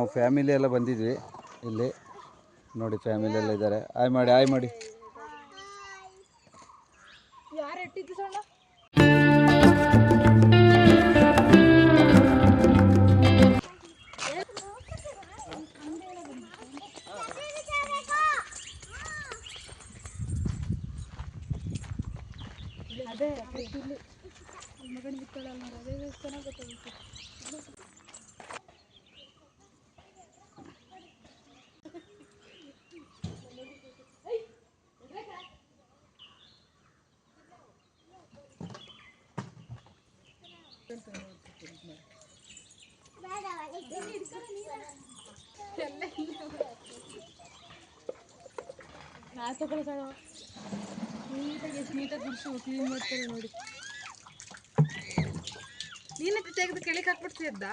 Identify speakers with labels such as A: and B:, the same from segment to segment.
A: ನಾವು ಫ್ಯಾಮಿಲಿ ಎಲ್ಲ ಬಂದಿದ್ವಿ ಇಲ್ಲಿ ನೋಡಿ, ಫ್ಯಾಮಿಲಿ ಎಲ್ಲ ಇದ್ದಾರೆ. ಆಯ್ ಮಾಡಿ ಆಯ್ ಮಾಡಿ.
B: ಅದೇ ಮಗನ ಬಿತ್ತಳಲ್ಲ ಅದೇ ಚೆನ್ನಾಗಿ ಗೊತ್ತಾಗುತ್ತೆ. ನೀಟಾಗಿ ಎಷ್ಟು ನೀಟಾಗಿ ಗುಡಿಸಿ ಕ್ಲೀನ್ ಮಾಡ್ತಾರೆ ನೋಡಿ. ನೀನಂತ ತೆಗೆದು ಕೆಳಗೆ ಹಾಕ್ಬಿಡ್ತಿದ್ದ.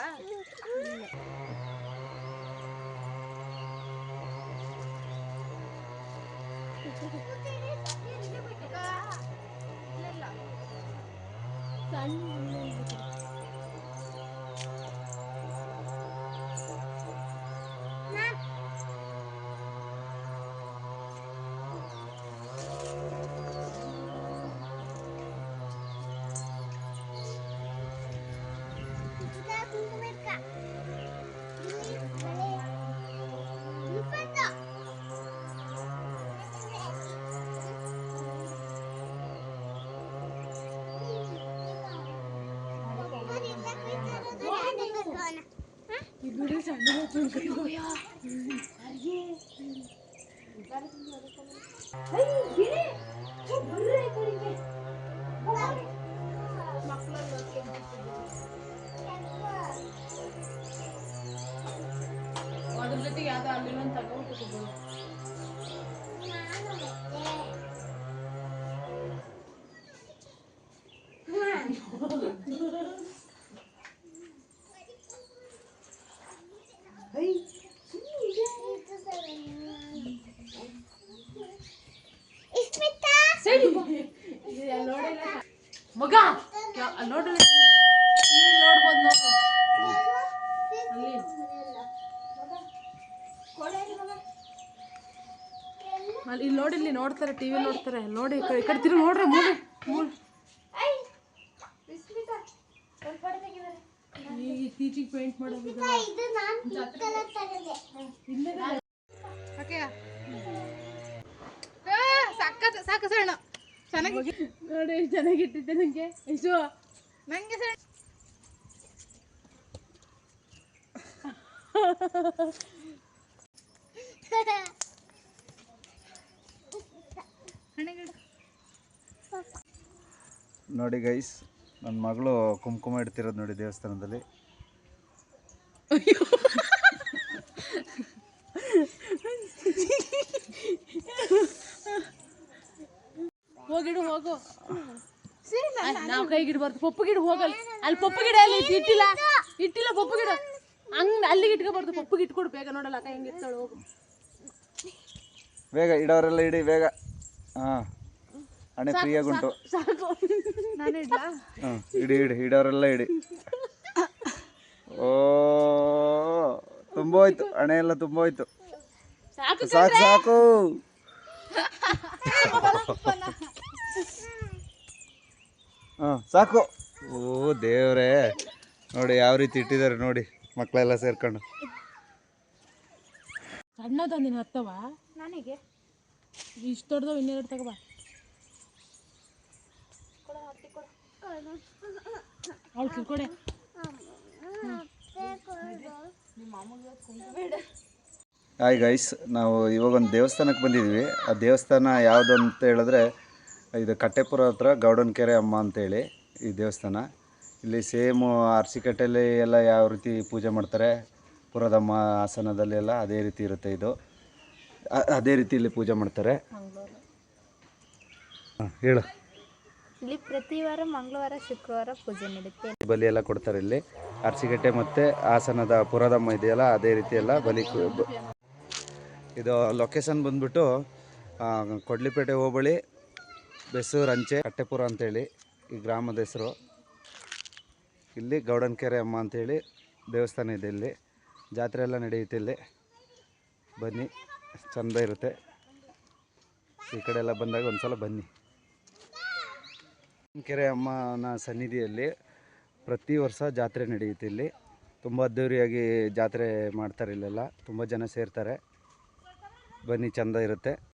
B: ಅದ್ರ ಜೊತೆಗೆ ಯಾವ್ದೋ ಅಲ್ಲಿನೊಂದು ತಗೊಂಡು ಮಗ ನೋಡ್ರಿ ನೋಡ್ಬೋದು ನೋಡು ಅಲ್ಲಿ ಇಲ್ಲಿ ನೋಡಿ, ಇಲ್ಲಿ ನೋಡ್ತಾರೆ, ಟಿವಿ ನೋಡ್ತಾರೆ ನೋಡಿ. ಈ ಕಡೆ ತಿರುಗಿ ನೋಡ್ರಿ. ಇತ್ತೀಚಿಗೆ ಪೇಂಟ್ ಮಾಡೋದು ಸಾಕು ಸಣ್ಣ ಚೆನ್ನಾಗಿ ನೋಡಿ, ಚೆನ್ನಾಗಿಟ್ಟಿದ್ದೆ ನಂಗೆ. ಎಷ್ಟು ನಂಗೆ ಸಣ್ಣ
A: ನೋಡಿ ಗೈಸ್, ನನ್ನ ಮಗಳು ಕುಂಕುಮ ಇಡ್ತಿರೋದು ನೋಡಿ ದೇವಸ್ಥಾನದಲ್ಲಿ.
B: ಹೋಗಿಡು ಹೋಗು. ನಾವು ಕೈಗಿಡ್ಬಾರ್ದು, ಪಪ್ಪು ಗಿಡ ಹೋಗಲ್ಲ. ಅಲ್ಲಿ ಪಪ್ಪು ಗಿಡ ಅಲ್ಲಿ ಇಟ್ಟಿಲ್ಲ ಪಪ್ಪು ಗಿಡ ಹಂಗೆ ಅಲ್ಲಿಗೆ ಇಟ್ಕೋಬಾರ್ದು. ಪಪ್ಪುಗೆ ಇಟ್ಕೊಡು ಬೇಗ. ನೋಡಲ್ಲ ಅಕ್ಕ ಹೆಂಗೆ ಇರ್ತಾಳೆ. ಹೋಗು
A: ಬೇಗ, ಇಡೋರೆಲ್ಲ ಇಡಿ ಬೇಗ. ಹಾಂ, ಹಣೆ ಫ್ರೀಯಾಗುಂಟು.
B: ಸಾಕು, ನಾನು ಇಡ್ಲಾ?
A: ಹಾಂ, ಇಡಿ ಇಡೋರೆಲ್ಲ ಇಡಿ. ಓ, ತುಂಬ ಹೋಯ್ತು, ಹಣೆ ಎಲ್ಲ ತುಂಬ ಹೋಯ್ತು. ಸಾಕು ಸಾಕು. ಹಾಂ ಸಾಕು. ಓ ದೇವ್ರೇ, ನೋಡಿ ಯಾವ ರೀತಿ ಇಟ್ಟಿದ್ದಾರೆ ನೋಡಿ, ಮಕ್ಕಳೆಲ್ಲ ಸೇರ್ಕೊಂಡು.
B: ಸಣ್ಣದ ನೀನು ಹತ್ತವ ನನಗೆ ಇಷ್ಟು ದೊಡ್ಡದವ. ಇನ್ನೆರಡು ತಗೋಬಾ. ಅವಳು ಕಿರ್ಕೊಡೆ.
A: ಹಾಯ್ ಗೈಸ್, ನಾವು ಇವಾಗ ಒಂದು ದೇವಸ್ಥಾನಕ್ಕೆ ಬಂದಿದ್ವಿ. ಆ ದೇವಸ್ಥಾನ ಯಾವುದು ಅಂತ ಹೇಳಿದ್ರೆ, ಇದು ಕಟ್ಟೆಪುರ ಹತ್ರ ಗೌಡನಕೆರೆ ಅಮ್ಮ ಅಂತೇಳಿ ಈ ದೇವಸ್ಥಾನ. ಇಲ್ಲಿ ಸೇಮು ಅರಸಿಕಟ್ಟೆಯಲ್ಲಿ ಎಲ್ಲ ಯಾವ ರೀತಿ ಪೂಜೆ ಮಾಡ್ತಾರೆ, ಪುರದಮ್ಮ ಆಸನದಲ್ಲಿ ಎಲ್ಲ ಅದೇ ರೀತಿ ಇರುತ್ತೆ. ಇದು ಅದೇ ರೀತಿ ಇಲ್ಲಿ ಪೂಜೆ ಮಾಡ್ತಾರೆ. ಹೇಳು.
C: ಇಲ್ಲಿ ಪ್ರತಿ ವಾರ ಮಂಗಳವಾರ ಶುಕ್ರವಾರ ಪೂಜೆ ನಡೀತೆ.
A: ಬಲಿ ಎಲ್ಲ ಕೊಡ್ತಾರೆ ಇಲ್ಲಿ. ಅರಸಿಕಟ್ಟೆ ಮತ್ತು ಹಾಸನದ ಪುರದಮ್ಮ ಇದೆಯಲ್ಲ, ಅದೇ ರೀತಿ ಎಲ್ಲ ಬಲಿ. ಇದು ಲೊಕೇಶನ್ ಬಂದ್ಬಿಟ್ಟು ಕೊಡ್ಲಿಪೇಟೆ ಹೋಬಳಿ ಬೆಸೂರು ಅಂಚೆ ಕಟ್ಟೆಪುರ ಅಂತೇಳಿ ಈ ಗ್ರಾಮದ ಹೆಸರು. ಇಲ್ಲಿ ಗೌಡನಕೆರೆ ಅಮ್ಮ ಅಂತೇಳಿ ದೇವಸ್ಥಾನ ಇದೆ. ಇಲ್ಲಿ ಜಾತ್ರೆ ಎಲ್ಲ ನಡೆಯುತ್ತೆ ಇಲ್ಲಿ. ಬನ್ನಿ, ಚೆಂದ ಇರುತ್ತೆ. ಈ ಕಡೆ ಎಲ್ಲ ಬಂದಾಗ ಒಂದು ಸಲ ಬನ್ನಿ. ಕೆರೆ ಅಮ್ಮನ ಸನ್ನಿಧಿಯಲ್ಲಿ ಪ್ರತಿ ವರ್ಷ ಜಾತ್ರೆ ನಡೆಯುತ್ತೆ ಇಲ್ಲಿ. ತುಂಬ ಅದ್ದೂರಿಯಾಗಿ ಜಾತ್ರೆ ಮಾಡ್ತಾರೆ. ಇಲ್ಲೆಲ್ಲ ತುಂಬ ಜನ ಸೇರ್ತಾರೆ. ಬನ್ನಿ, ಚೆಂದ ಇರುತ್ತೆ.